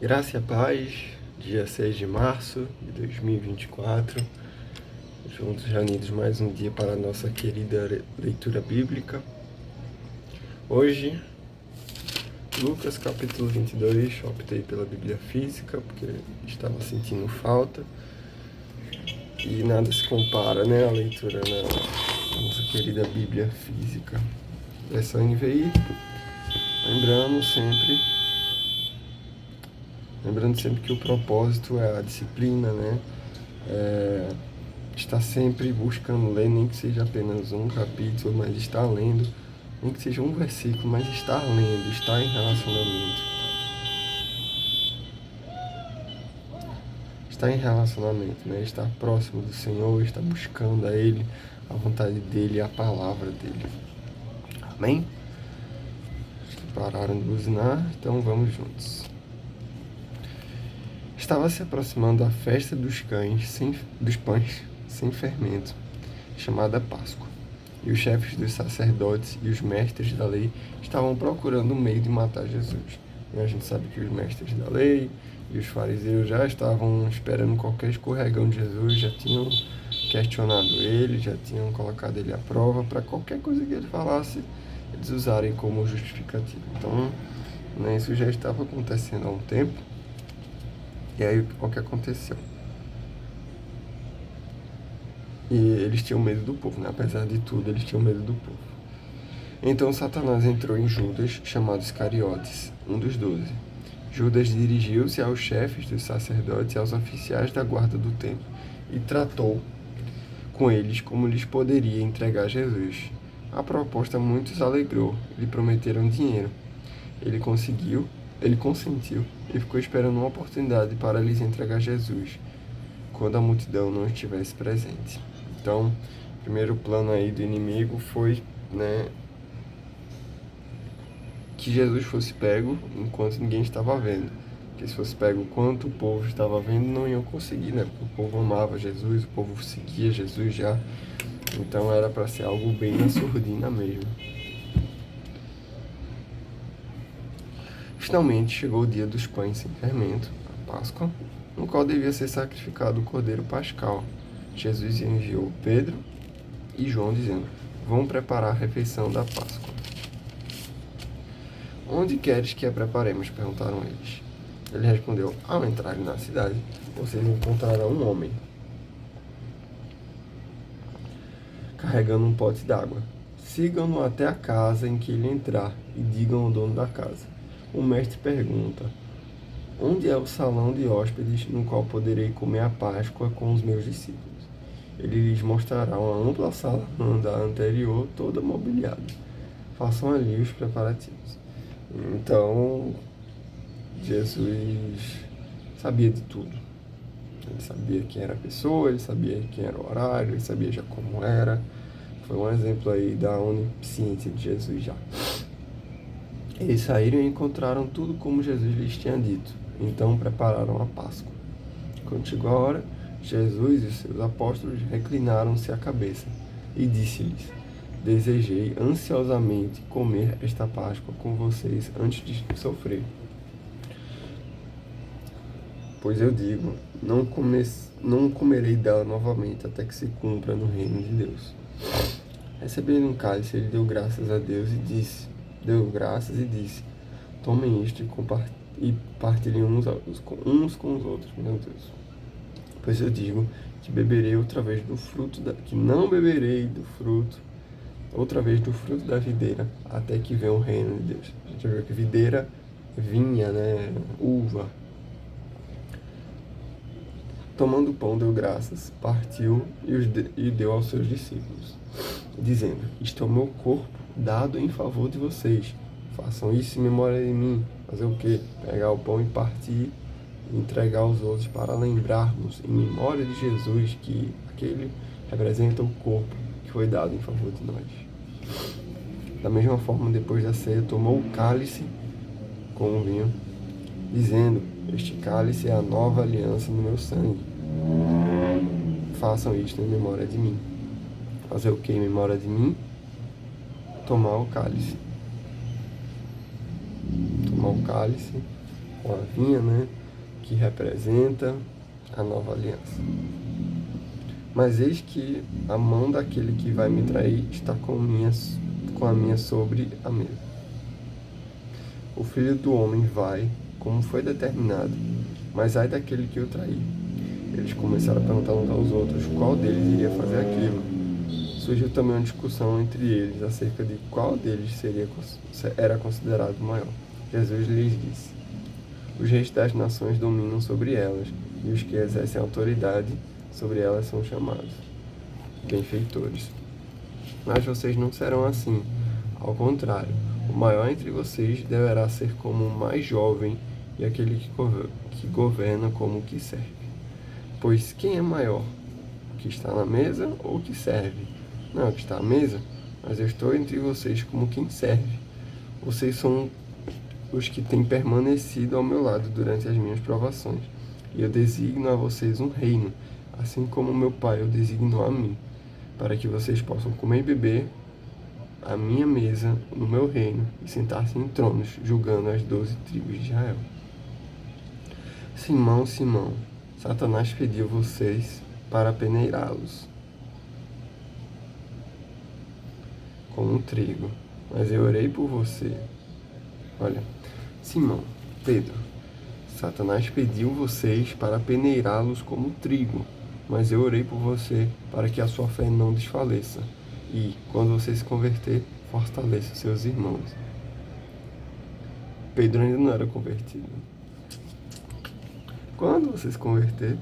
Graça e paz, dia 6 de março de 2024, juntos reunidos mais um dia para a nossa querida leitura bíblica. Hoje, Lucas capítulo 22, optei pela Bíblia física porque estava sentindo falta e nada se compara, né, a leitura na nossa querida Bíblia física. Versão NVI, lembrando sempre que o propósito é a disciplina, né? Está sempre buscando ler, nem que seja apenas um capítulo, mas está lendo, nem que seja um versículo, mas está lendo, está em relacionamento. Está em relacionamento, né? Estar próximo do Senhor, estar buscando a Ele, a vontade dEle e a palavra dEle. Amém? Acho que pararam de buzinar, então vamos juntos. Estava se aproximando a festa dos pães sem fermento, chamada Páscoa. E os chefes dos sacerdotes e os mestres da lei estavam procurando um meio de matar Jesus. E a gente sabe que os mestres da lei e os fariseus já estavam esperando qualquer escorregão de Jesus, já tinham questionado ele, já tinham colocado ele à prova para qualquer coisa que ele falasse, eles usarem como justificativo. Então, né, isso já estava acontecendo há um tempo. E aí, o que aconteceu? E eles tinham medo do povo, né? Apesar de tudo, eles tinham medo do povo. Então Satanás entrou em Judas, chamado Iscariotes, um dos 12. Judas dirigiu-se aos chefes dos sacerdotes e aos oficiais da guarda do templo e tratou com eles como lhes poderia entregar Jesus. A proposta muitos alegrou, lhe prometeram dinheiro. Ele consentiu e ficou esperando uma oportunidade para lhes entregar Jesus, quando a multidão não estivesse presente. Então, o primeiro plano aí do inimigo foi, né, que Jesus fosse pego enquanto ninguém estava vendo. Porque se fosse pego enquanto o povo estava vendo, não iam conseguir, né? Porque o povo amava Jesus, o povo seguia Jesus já. Então era para ser algo bem na surdina mesmo. Finalmente chegou o dia dos pães sem fermento, a Páscoa, no qual devia ser sacrificado o cordeiro pascal. Jesus enviou Pedro e João dizendo: vão preparar a refeição da Páscoa. Onde queres que a preparemos? Perguntaram eles. Ele respondeu: ao entrarem na cidade, vocês encontrarão um homem carregando um pote d'água. Sigam-no até a casa em que ele entrar e digam ao dono da casa: o mestre pergunta: onde é o salão de hóspedes no qual poderei comer a Páscoa com os meus discípulos? Ele lhes mostrará uma ampla sala no andar anterior, toda mobiliada. Façam ali os preparativos. Então, Jesus sabia de tudo. Ele sabia quem era a pessoa, ele sabia quem era o horário, ele sabia já como era. Foi um exemplo aí da onisciência de Jesus já. Eles saíram e encontraram tudo como Jesus lhes tinha dito. Então prepararam a Páscoa. Quando chegou a hora, Jesus e seus apóstolos reclinaram-se a cabeça e disse-lhes: desejei ansiosamente comer esta Páscoa com vocês antes de sofrer. Pois eu digo, não comerei dela novamente até que se cumpra no reino de Deus. Recebendo um cálice, ele deu graças a Deus e disse: tomem isto e partilhem uns com os outros, meu Deus. Pois eu digo que beberei outra vez que não beberei outra vez do fruto da videira, até que venha o reino de Deus. A gente viu que videira é vinha, né? Uva. Tomando o pão, deu graças, partiu e deu aos seus discípulos, dizendo: isto é o meu corpo dado em favor de vocês. Façam isso em memória de mim. Fazer o quê? Pegar o pão e partir e entregar aos outros para lembrarmos em memória de Jesus que aquele representa o corpo que foi dado em favor de nós. Da mesma forma, depois da ceia, tomou o cálice com o vinho, dizendo: este cálice é a nova aliança no meu sangue. Façam isto em memória de mim. Fazer o que em memória de mim? Tomar o cálice. Tomar o cálice com a vinha, né? Que representa a nova aliança. Mas eis que a mão daquele que vai me trair está com a minha sobre a mesa. O Filho do Homem vai, como foi determinado, mas ai daquele que o trair. Eles começaram a perguntar uns aos outros qual deles iria fazer aquilo. Surgiu também uma discussão entre eles acerca de qual deles era considerado maior. Jesus lhes disse: os reis das nações dominam sobre elas, e os que exercem autoridade sobre elas são chamados benfeitores. Mas vocês não serão assim. Ao contrário, o maior entre vocês deverá ser como o mais jovem, e aquele que governa como o que serve. Pois quem é maior? O que está na mesa ou o que serve? Não, o que está à mesa, mas eu estou entre vocês como quem serve. Vocês são os que têm permanecido ao meu lado durante as minhas provações, e eu designo a vocês um reino, assim como meu Pai o designou a mim, para que vocês possam comer e beber à minha mesa no meu reino e sentar-se em tronos, julgando as 12 tribos de Israel. Simão, Simão, Satanás pediu vocês para peneirá-los como um trigo, mas eu orei por você. Olha, Simão, Pedro, Satanás pediu vocês para peneirá-los como trigo, mas eu orei por você para que a sua fé não desfaleça. E, quando você se converter, fortaleça os seus irmãos. Pedro ainda não era convertido. Quando você se converter,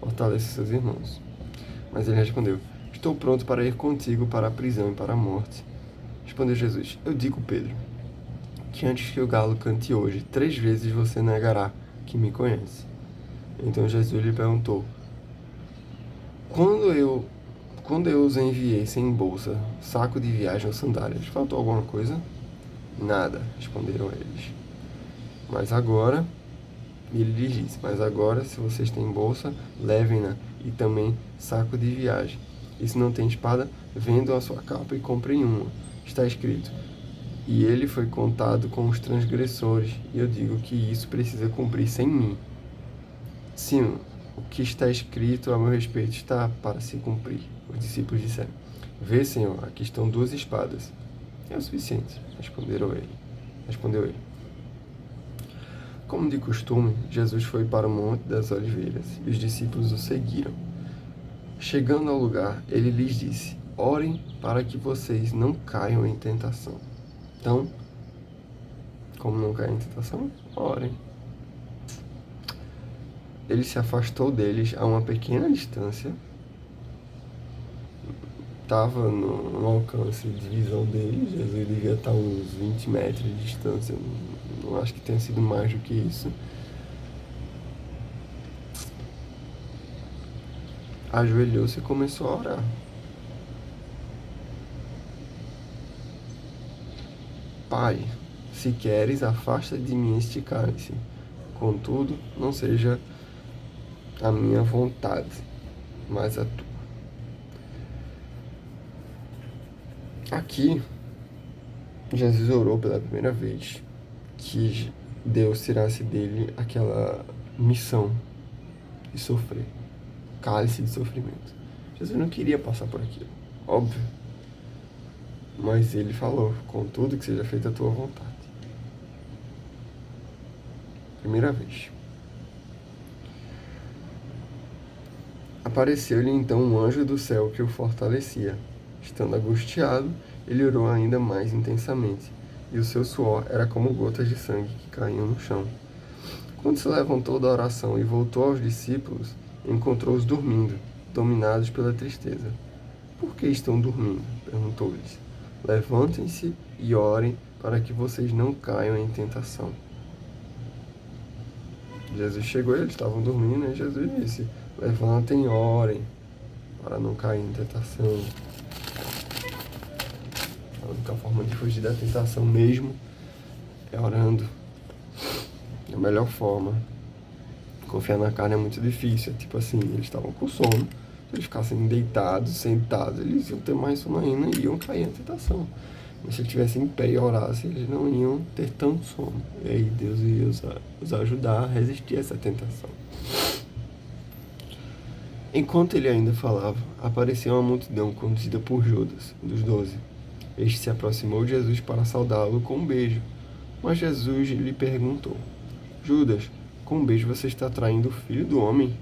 fortaleça os seus irmãos. Mas ele respondeu: estou pronto para ir contigo para a prisão e para a morte. Respondeu Jesus: eu digo, Pedro, que antes que o galo cante hoje, 3 vezes você negará que me conhece. Então Jesus lhe perguntou: Quando eu os enviei sem bolsa, saco de viagem ou sandálias, faltou alguma coisa? Nada, responderam eles. Ele lhes disse: mas agora, se vocês têm bolsa, levem-na, e também saco de viagem. E se não têm espada, vendam a sua capa e comprem uma. Está escrito: e ele foi contado com os transgressores, e eu digo que isso precisa cumprir sem mim. Sim, o que está escrito a meu respeito está para se cumprir. Os discípulos disseram: vê, Senhor, aqui estão 2 espadas. É o suficiente, respondeu ele. Como de costume, Jesus foi para o Monte das Oliveiras, e os discípulos o seguiram. Chegando ao lugar, ele lhes disse: orem para que vocês não caiam em tentação. Então, como não cair em tentação? Orem. Ele se afastou deles a uma pequena distância. Estava no alcance de visão deles. Jesus devia estar a uns 20 metros de distância. Não acho que tenha sido mais do que isso. Ajoelhou-se e começou a orar. Pai, se queres, afasta de mim este cálice. Contudo, não seja a minha vontade, mas a tua. Aqui, Jesus orou pela primeira vez que Deus tirasse dele aquela missão de sofrer, cálice de sofrimento. Jesus não queria passar por aquilo, óbvio. Mas ele falou: contudo, que seja feita a tua vontade. Primeira vez. Apareceu-lhe então um anjo do céu que o fortalecia. Estando angustiado, ele orou ainda mais intensamente, e o seu suor era como gotas de sangue que caíam no chão. Quando se levantou da oração e voltou aos discípulos, encontrou-os dormindo, dominados pela tristeza. Por que estão dormindo? Perguntou-lhes. Levantem-se e orem para que vocês não caiam em tentação. Jesus chegou e eles estavam dormindo, e Jesus disse: levantem e orem para não cair em tentação. A única forma de fugir da tentação mesmo é orando. É a melhor forma. Confiar na carne é muito difícil. É tipo assim, eles estavam com sono. Se eles ficassem deitados, sentados, eles iam ter mais sono ainda e iam cair em tentação. Mas se ele estivesse em pé e orasse, eles não iam ter tanto sono. E aí Deus ia os ajudar a resistir a essa tentação. Enquanto ele ainda falava, apareceu uma multidão conduzida por Judas, um dos 12. Este se aproximou de Jesus para saudá-lo com um beijo. Mas Jesus lhe perguntou: Judas, com um beijo você está traindo o filho do homem?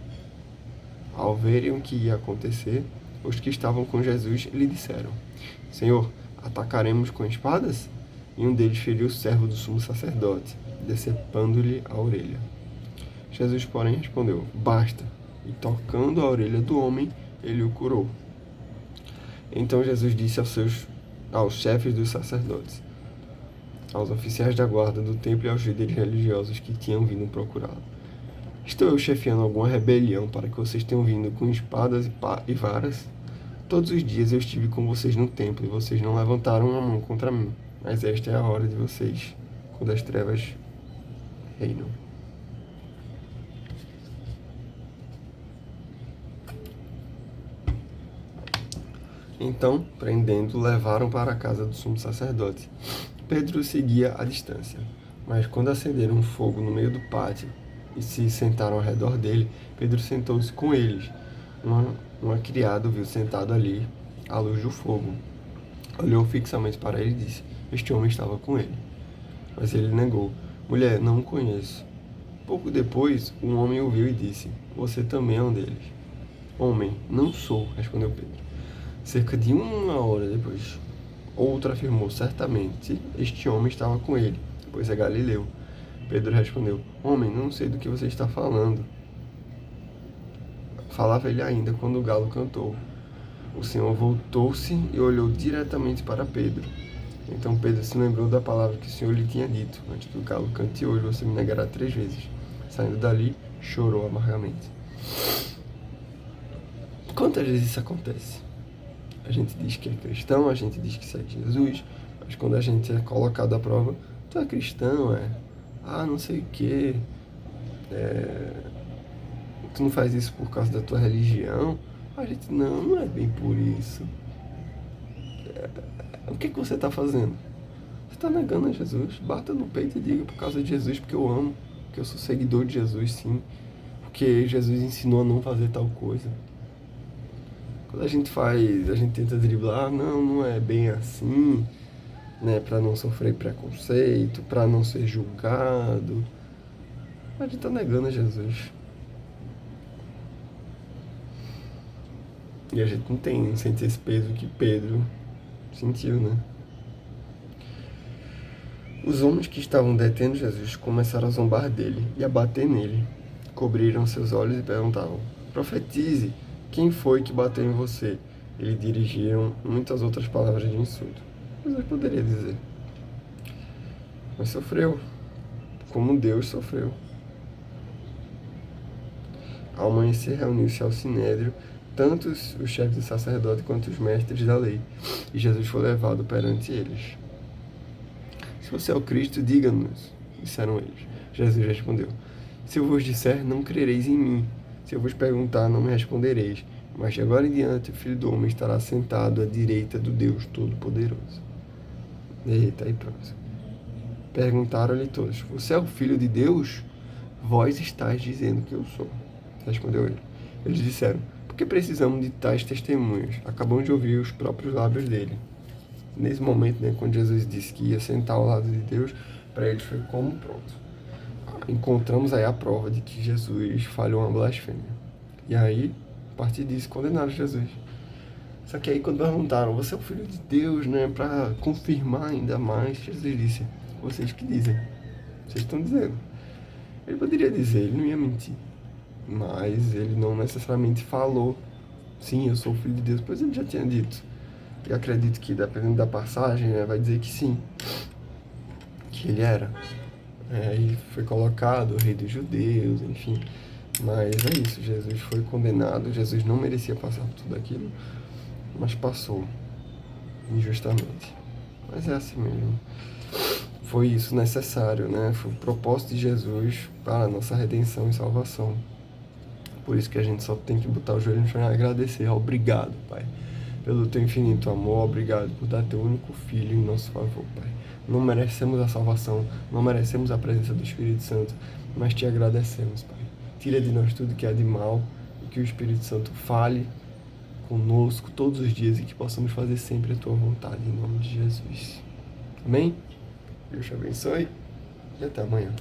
Ao verem o que ia acontecer, os que estavam com Jesus lhe disseram: Senhor, atacaremos com espadas? E um deles feriu o servo do sumo sacerdote, decepando-lhe a orelha. Jesus, porém, respondeu: Basta. E tocando a orelha do homem, ele o curou. Então Jesus disse aos chefes dos sacerdotes, aos oficiais da guarda do templo e aos líderes religiosos que tinham vindo procurá-lo: Estou eu chefiando alguma rebelião para que vocês tenham vindo com espadas e varas? Todos os dias eu estive com vocês no templo e vocês não levantaram a mão contra mim. Mas esta é a hora de vocês, quando as trevas reinam. Então, prendendo, levaram para a casa do sumo sacerdote. Pedro seguia à distância, mas quando acenderam um fogo no meio do pátio e se sentaram ao redor dele, Pedro sentou-se com eles. Uma criada o viu sentado ali, à luz do fogo. Olhou fixamente para ele e disse: Este homem estava com ele. Mas ele negou: Mulher, não o conheço. Pouco depois, um homem o viu e disse: Você também é um deles. Homem, não sou, respondeu Pedro. Cerca de uma hora depois, outro afirmou: Certamente, este homem estava com ele, pois é galileu. Pedro respondeu: Homem, não sei do que você está falando. Falava ele ainda quando o galo cantou. O Senhor voltou-se e olhou diretamente para Pedro. Então Pedro se lembrou da palavra que o Senhor lhe tinha dito: Antes que o galo cante hoje, você me negará 3 vezes. Saindo dali, chorou amargamente. Quantas vezes isso acontece? A gente diz que é cristão, a gente diz que segue Jesus, mas quando a gente é colocado à prova, tu é cristão, não sei o quê, tu não faz isso por causa da tua religião. A gente, não é bem por isso. O que você está fazendo? Você está negando a Jesus? Bata no peito e diga: por causa de Jesus, porque eu amo, porque eu sou seguidor de Jesus, sim, porque Jesus ensinou a não fazer tal coisa. Quando a gente tenta driblar: não é bem assim, né, para não sofrer preconceito, para não ser julgado. A gente está negando a Jesus. E a gente não sente esse peso que Pedro sentiu, né? Os homens que estavam detendo Jesus começaram a zombar dele e a bater nele. Cobriram seus olhos e perguntavam: Profetize, quem foi que bateu em você? E lhe dirigiram muitas outras palavras de insulto. Jesus poderia dizer, mas sofreu, como Deus sofreu. Ao amanhecer, reuniu-se ao sinédrio tanto os chefes do sacerdote quanto os mestres da lei, e Jesus foi levado perante eles. Se você é o Cristo, diga-nos, disseram eles. Jesus respondeu: Se eu vos disser, não crereis em mim. Se eu vos perguntar, não me respondereis. Mas de agora em diante, o Filho do Homem estará sentado à direita do Deus Todo-Poderoso. Eita, aí pronto. Perguntaram-lhe todos: Você é o Filho de Deus? Vós estáis dizendo que eu sou. Respondeu ele. Eles disseram: Por que precisamos de tais testemunhas? Acabamos de ouvir os próprios lábios dele. Nesse momento, né, quando Jesus disse que ia sentar ao lado de Deus, para eles foi como pronto. Encontramos aí a prova de que Jesus falhou uma blasfêmia. E aí, a partir disso, condenaram Jesus. Só que aí, quando perguntaram: Você é o Filho de Deus, né, para confirmar ainda mais, Jesus disse: Vocês que dizem. Vocês estão dizendo. Ele poderia dizer, ele não ia mentir. Mas ele não necessariamente falou: Sim, eu sou o Filho de Deus, pois ele já tinha dito. E acredito que, dependendo da passagem, né, vai dizer que sim, que ele era. E foi colocado o rei dos judeus, enfim. Mas é isso, Jesus foi condenado, Jesus não merecia passar por tudo aquilo, mas passou, injustamente. Mas é assim mesmo. Foi isso necessário, né? Foi o propósito de Jesus para a nossa redenção e salvação. Por isso que a gente só tem que botar o joelho no chão e agradecer. Obrigado, Pai, pelo teu infinito amor, obrigado por dar teu único Filho em nosso favor, Pai. Não merecemos a salvação, não merecemos a presença do Espírito Santo, mas te agradecemos, Pai. Tira de nós tudo que é de mal e que o Espírito Santo fale conosco todos os dias e que possamos fazer sempre a tua vontade, em nome de Jesus. Amém? Deus te abençoe e até amanhã.